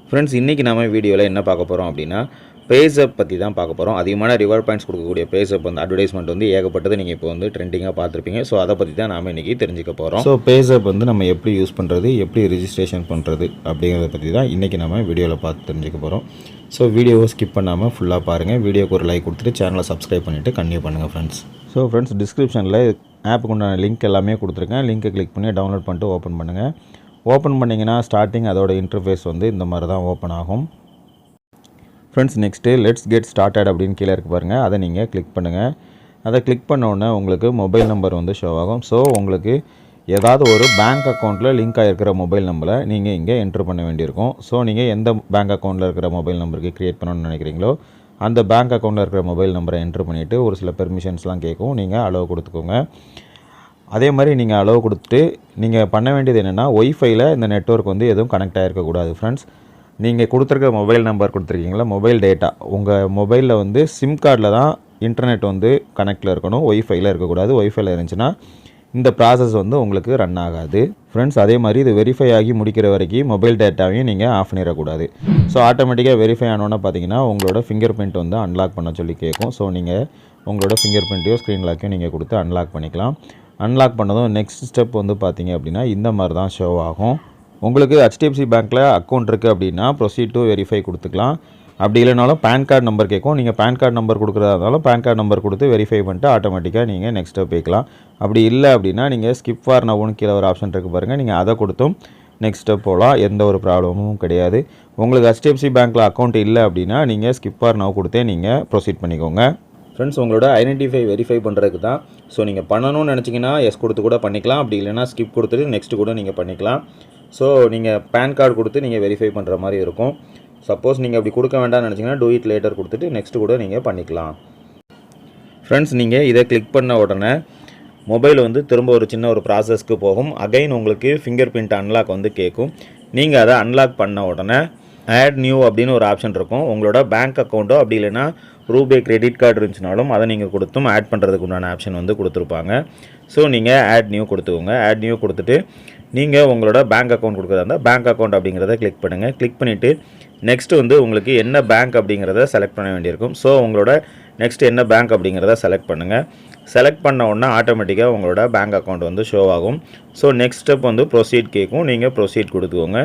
Friends, இன்றைக்கி நம்ம வீடியோவில் என்ன பார்க்க போகிறோம் அப்படின்னா, பேஸப் பற்றி தான் பார்க்க போகிறோம். அதிகமான ரிவார்ட் பாயிண்ட்ஸ் கொடுக்கக்கூடிய பேஸப் வந்து அட்வர்டைஸ்மெண்ட் வந்து ஏகப்பட்டது நீங்கள் இப்போ வந்து ட்ரெண்டிங்காக பார்த்துருப்பீங்க. ஸோ அதை பற்றி தான் நாம் இன்றைக்கி தெரிஞ்சுக்க போகிறோம். ஸோ பேஸப் வந்து நம்ம எப்படி யூஸ் பண்ணுறது, எப்படி ரிஜிஸ்ட்ரேஷன் பண்ணுறது அப்படிங்கிறத பற்றி தான் இன்றைக்கி நம்ம வீடியோவில் பார்த்து தெரிஞ்சுக்க போகிறோம். ஸோ வீடியோவை ஸ்கிப் பண்ணாமல் ஃபுல்லாக பாருங்கள். வீடியோக்கு ஒரு லைக் கொடுத்துட்டு சேனலை சப்ஸ்கிரைப் பண்ணிவிட்டு கண்டினியூ பண்ணுங்கள் ஃப்ரெண்ட்ஸ். ஸோ ஃப்ரெண்ட்ஸ், டிஸ்கிரிப்ஷனில் ஆப்புக்கு உண்டான லிங்க் எல்லாமே கொடுத்துருக்கேன். லிங்க்கை கிளிக் பண்ணி டவுன்லோட் பண்ணிட்டு ஓப்பன் பண்ணுங்கள். ஓப்பன் பண்ணிங்கன்னா ஸ்டார்டிங் அதோட இன்டர்ஃபேஸ் வந்து இந்த மாதிரி தான் ஓப்பன் ஆகும். Friends, next let's get started அப்படின்னு கீழே இருக்கு பாருங்கள். அதை நீங்கள் கிளிக் பண்ணுங்கள். அதை கிளிக் பண்ணோடனே உங்களுக்கு மொபைல் நம்பர் வந்து ஷோ ஆகும். ஸோ உங்களுக்கு ஏதாவது ஒரு பேங்க் அக்கௌண்ட்டில் லிங்க் ஆகிருக்கிற மொபைல் நம்பரை நீங்கள் இங்கே என்ட்ரு பண்ண வேண்டியிருக்கும். ஸோ நீங்கள் எந்த பேங்க் அக்கௌண்ட்டில் இருக்கிற மொபைல் நம்பருக்கு க்ரியேட் பண்ணணும்னு நினைக்கிறீங்களோ அந்த பேங்க் அக்கௌண்ட்டில் இருக்கிற மொபைல் நம்பரை என்ட்ரு பண்ணிவிட்டு ஒரு சில பெர்மிஷன்ஸ்லாம் கேட்கும். நீங்கள் அலோவ் கொடுத்துக்கோங்க. அதே மாதிரி நீங்கள் அலோவ் கொடுத்துட்டு நீங்கள் பண்ண வேண்டியது என்னென்னா, ஒய்ஃபையில் இந்த நெட்வொர்க் வந்து எதுவும் கனெக்ட் ஆகிருக்கக்கூடாது. ஃப்ரெண்ட்ஸ், நீங்கள் கொடுத்துருக்க மொபைல் நம்பர் கொடுத்துருக்கீங்களா, மொபைல் டேட்டா உங்கள் மொபைலில் வந்து சிம் கார்டில் தான் இன்டர்நெட் வந்து கனெக்டில் இருக்கணும், ஒய்ஃபையில் இருக்கக்கூடாது. ஒய்ஃபையில் இருந்துச்சுன்னா இந்த ப்ராசஸ் வந்து உங்களுக்கு ரன் ஆகாது. ஃப்ரெண்ட்ஸ், அதே மாதிரி இது வெரிஃபை ஆகி முடிக்கிற வரைக்கும் மொபைல் டேட்டாவையும் நீங்கள் ஆஃப் பண்ணிடக்கூடாது. ஸோ ஆட்டோமேட்டிக்காக வெரிஃபை ஆனோன்னா பார்த்தீங்கன்னா உங்களோட ஃபிங்கர் பிரிண்ட் வந்து அன்லாக் பண்ண சொல்லி கேட்கும். ஸோ நீங்கள் உங்களோட ஃபிங்கர் பிரிண்ட்டையோ ஸ்க்ரீன் லாக்கையும் நீங்கள் கொடுத்து அன்லாக் பண்ணிக்கலாம். அன்லாக் பண்ணதும் நெக்ஸ்ட் ஸ்டெப் வந்து பார்த்தீங்க அப்படின்னா இந்த மாதிரி தான் ஷோ ஆகும். உங்களுக்கு HDFC பேங்க்கில் அக்கௌண்ட் இருக்குது அப்படின்னா ப்ரொசீட் டு வெரிஃபை கொடுத்துக்கலாம். அப்படி இல்லைனாலும் பேன் கார்டு நம்பர் கேட்கும். நீங்கள் பேன் கார்டு நம்பர் கொடுக்குறதா இருந்தாலும் பேன் கார்டு நம்பர் கொடுத்து வெரிஃபை பண்ணிட்டு ஆட்டோமேட்டிக்காக நீங்கள் நெக்ஸ்ட் ஸ்டெப் போய்க்கலாம். அப்படி இல்லை அப்படின்னா நீங்கள் ஸ்கிப் ஃபார் நவ்னு கீழே ஒரு ஆப்ஷன் இருக்குது பாருங்கள். நீங்கள் அதை கொடுத்தும் நெக்ஸ்ட் ஸ்டெப் போகலாம். எந்த ஒரு ப்ராப்ளமும் கிடையாது. உங்களுக்கு HDFC பேங்க்கில் அக்கௌண்ட் இல்லை அப்படின்னா நீங்கள் ஸ்கிப் ஃபார் நவ் கொடுத்தே நீங்கள் ப்ரொசீட் பண்ணிக்கோங்க. ஃப்ரெண்ட்ஸ், உங்களோட ஐடென்டிஃபை வெரிஃபை பண்ணுறதுக்கு தான். ஸோ நீங்கள் பண்ணணும்னு நினச்சிங்கன்னா எஸ் கொடுத்து கூட பண்ணிக்கலாம். அப்படி இல்லைனா ஸ்கிப் கொடுத்துட்டு நெக்ஸ்ட்டு கூட நீங்கள் பண்ணிக்கலாம். ஸோ நீங்கள் பேன் கார்டு கொடுத்து நீங்கள் வெரிஃபை பண்ணுற மாதிரி இருக்கும். சப்போஸ் நீங்கள் அப்படி கொடுக்க வேண்டாம்னு நினச்சிங்கன்னா டூ இட் லேட்டர் கொடுத்துட்டு நெக்ஸ்ட்டு கூட நீங்கள் பண்ணிக்கலாம். ஃப்ரெண்ட்ஸ், நீங்கள் இதை கிளிக் பண்ண உடனே மொபைல் வந்து திரும்ப ஒரு சின்ன ஒரு ப்ராசஸ்க்கு போகும். அகைன் உங்களுக்கு ஃபிங்கர் பிரிண்ட் அன்லாக் வந்து கேட்கும். நீங்கள் அதை அன்லாக் பண்ண உடனே ஆட் நியூ அப்படின்னு ஒரு ஆப்ஷன் இருக்கும். உங்களோட பேங்க் அக்கௌண்ட்டோ அப்படி இல்லைனா ரூபே கிரெடிட் கார்டு இருந்துச்சுனாலும் அதை நீங்கள் கொடுத்தும் ஆட் பண்ணுறதுக்கு உண்டான ஆப்ஷன் வந்து கொடுத்துருப்பாங்க. ஸோ நீங்கள் ஆட் நியூ கொடுத்துக்கோங்க. ஆட் நியூ கொடுத்துட்டு நீங்கள் உங்களோட பேங்க் அக்கௌண்ட் கொடுக்குறதா இருந்தால் பேங்க் அக்கௌண்ட் அப்படிங்கிறத கிளிக் பண்ணுங்கள். கிளிக் பண்ணிவிட்டு நெக்ஸ்ட்டு வந்து உங்களுக்கு என்ன பேங்க் அப்படிங்கிறத செலக்ட் பண்ண வேண்டியிருக்கும். ஸோ உங்களோட நெக்ஸ்ட் என்ன பேங்க் அப்படிங்கிறத செலக்ட் பண்ணுங்கள். செலக்ட் பண்ண உடனே ஆட்டோமேட்டிக்காக உங்களோட பேங்க் அக்கௌண்ட் வந்து ஷோ ஆகும். ஸோ நெக்ஸ்ட் ஸ்டெப் வந்து ப்ரொசீட் கேட்கும். நீங்கள் ப்ரொசீட் கொடுத்துக்கோங்க.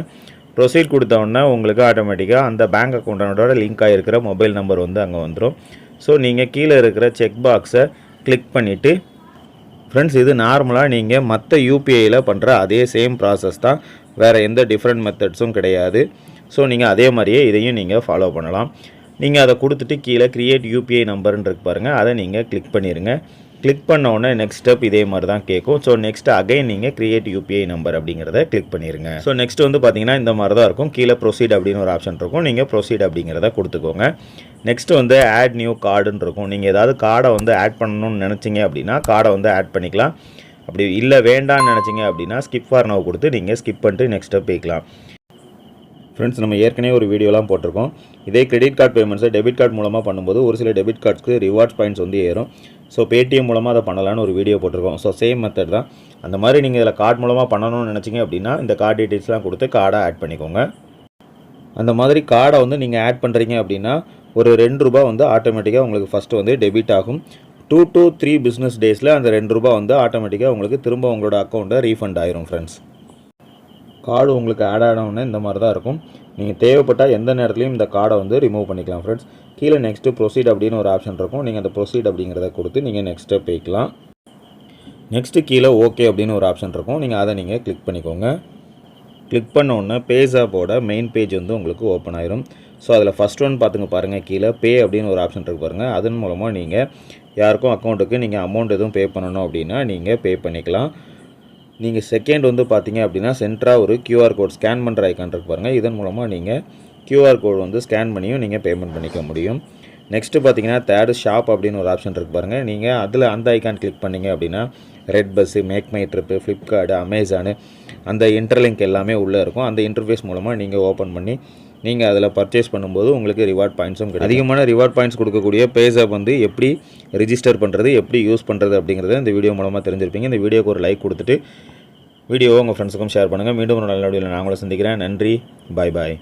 ப்ரொசீட் கொடுத்த உடனே உங்களுக்கு ஆட்டோமேட்டிக்காக அந்த பேங்க் அக்கௌண்ட்டோட லிங்க் ஆகிருக்கிற மொபைல் நம்பர் வந்து அங்கே வந்துடும். ஸோ நீங்கள் கீழே இருக்கிற செக் பாக்ஸை கிளிக் பண்ணிவிட்டு ஃப்ரெண்ட்ஸ், இது நார்மலாக நீங்கள் மற்ற யூபிஐயில் பண்ணுற அதே சேம் ப்ராசஸ் தான். வேறு எந்த டிஃப்ரெண்ட் மெத்தட்ஸும் கிடையாது. ஸோ நீங்கள் அதே மாதிரியே இதையும் நீங்கள் ஃபாலோ பண்ணலாம். நீங்கள் அதை கொடுத்துட்டு கீழே க்ரியேட் யூபிஐ நம்பர்னு இருக்கு பாருங்கள். அதை நீங்கள் கிளிக் பண்ணிடுங்க. கிளிக் பண்ண உடனே நெக்ஸ்ட் ஸ்டெப் இதே மாதிரி தான் கேட்கும். ஸோ நெக்ஸ்ட் அகைன் நீங்கள் க்ரியேட் யூபிஐ நம்பர் அப்படிங்கிறத கிளிக் பண்ணிடுங்க. ஸோ நெக்ஸ்ட் வந்து பார்த்தீங்கன்னா இந்த மாதிரி தான் இருக்கும். கீழே ப்ரொசீட் அப்படின்னு ஒரு ஆப்ஷன் இருக்கும். நீங்கள் ப்ரொசீட் அப்படிங்கிறத கொடுத்துக்கோங்க. நெக்ஸ்ட் வந்து ஆட் நியூ கார்டுன்னு இருக்கும். நீங்கள் ஏதாவது கார்டை வந்து ஆட் பண்ணணும்னு நினச்சிங்க அப்படின்னா கார்டை வந்து ஆட் பண்ணிக்கலாம். அப்படி இல்லை வேண்டாம்னு நினச்சிங்க அப்படின்னா ஸ்கிப் ஃபார் நவ் கொடுத்து நீங்கள் ஸ்கிப் பண்ணிட்டு நெக்ஸ்ட் ஸ்டெப் போய்க்கலாம். ஃப்ரெண்ட்ஸ், நம்ம ஏற்கனவே ஒரு வீடியோலாம் போட்டிருக்கோம். இதே கிரெடிட் கார்டு பேமெண்ட்ஸை டெபிட் கார்டு மூலமாக பண்ணும்போது ஒரு சில டெபிட் கார்ட்ஸ்க்கு ரிவார்ட்ஸ் பாயிண்ட்ஸ் வந்து ஏறும். ஸோ பேடிஎம் மூலமாக அதை பண்ணலான்னு ஒரு வீடியோ போட்டிருக்கோம். ஸோ சேம் மெத்தட் தான். அந்த மாதிரி நீங்கள் இதில் கார்டு மூலமாக பண்ணணும்னு நினச்சிங்க அப்படின்னா இந்த கார்டு டீட்டெயில்ஸ்லாம் கொடுத்து கார்டை ஆட் பண்ணிக்கோங்க. அந்த மாதிரி கார்டை வந்து நீங்கள் ஆட் பண்ணுறீங்க அப்படின்னா ஒரு ₹2 வந்து ஆட்டோமேட்டிக்காக உங்களுக்கு ஃபஸ்ட்டு வந்து டெபிட் ஆகும். 2 to 3 பிஸ்னஸ் டேஸில் அந்த ₹2 வந்து ஆட்டோமேட்டிக்காக உங்களுக்கு திரும்ப உங்களோட அக்கௌண்ட்டை ரீஃபண்ட் ஆயிரும். ஃப்ரெண்ட்ஸ், கார்டு உங்களுக்கு ஆட் ஆனவுடனே இந்த மாதிரி தான் இருக்கும். நீங்கள் தேவைப்பட்டால் எந்த நேரத்துலையும் இந்த கார்டை வந்து ரிமூவ் பண்ணிக்கலாம். ஃப்ரெண்ட்ஸ், கீழே நெக்ஸ்ட்டு ப்ரொசீட் அப்படின்னு ஒரு ஆப்ஷன் இருக்கும். நீங்கள் அந்த ப்ரொசீட் அப்படிங்கிறத கொடுத்து நீங்கள் நெக்ஸ்ட் ஸ்டெப் போய்க்கலாம். நெக்ஸ்ட்டு கீழே ஓகே அப்படின்னு ஒரு ஆப்ஷன் இருக்கும். நீங்கள் அதை நீங்கள் கிளிக் பண்ணிக்கோங்க. கிளிக் பண்ண உடனே பேஸாப்போட மெயின் பேஜ் வந்து உங்களுக்கு ஓப்பன் ஆயிரும். ஸோ அதில் ஃபஸ்ட் ஒன் பார்த்துங்க பாருங்கள். கீழே பே அப்படின்னு ஒரு ஆப்ஷன் இருக்குது பாருங்கள். அதன் மூலமாக நீங்கள் யாருக்கும் அக்கௌண்ட்டுக்கு நீங்கள் அமௌண்ட் எதுவும் பே பண்ணணும் அப்படின்னா நீங்கள் பே பண்ணிக்கலாம். நீங்கள் செகண்ட் வந்து பார்த்தீங்க அப்படின்னா சென்டராக ஒரு QR கோட் ஸ்கேன் பண்ணுற ஐக்கான் இருக்கு பாருங்கள். இதன் மூலமாக நீங்கள் QR கோட் வந்து ஸ்கேன் பண்ணியும் நீங்கள் பேமெண்ட் பண்ணிக்க முடியும். நெக்ஸ்ட்டு பார்த்தீங்கன்னா தேர்டு ஷாப் அப்படின்னு ஒரு ஆப்ஷன் இருக்குது பாருங்கள். நீங்கள் அதில் அந்த ஐக்கான் கிளிக் பண்ணிங்க அப்படின்னா red bus, make my trip, Flipkart, Amazon அந்த இன்டர்லிங்க் எல்லாமே உள்ளே இருக்கும். அந்த இன்டர்ஃபேஸ் மூலமாக நீங்கள் ஓப்பன் பண்ணி நீங்கள் அதில் பர்ச்சேஸ் பண்ணும்போது உங்களுக்கு ரிவார்ட் பாயிண்ட்ஸும் கிடைக்கும். அதிகமான ரிவார்ட் பாயிண்ட்ஸ் கொடுக்கக்கூடிய பேஸாப் வந்து எப்படி ரிஜிஸ்டர் பண்ணுறது, எப்படி யூஸ் பண்ணுறது அப்படிங்கிறத இந்த வீடியோ மூலமாக தெரிஞ்சிருப்பீங்க. இந்த வீடியோக்கு ஒரு லைக் கொடுத்துட்டு வீடியோவை உங்கள் ஃப்ரெண்ட்ஸுக்கும் ஷேர் பண்ணுங்கள். மீண்டும் ஒரு நல்ல வீடியோவில் நான் உங்களை சந்திக்கிறேன். நன்றி. பாய் பாய்.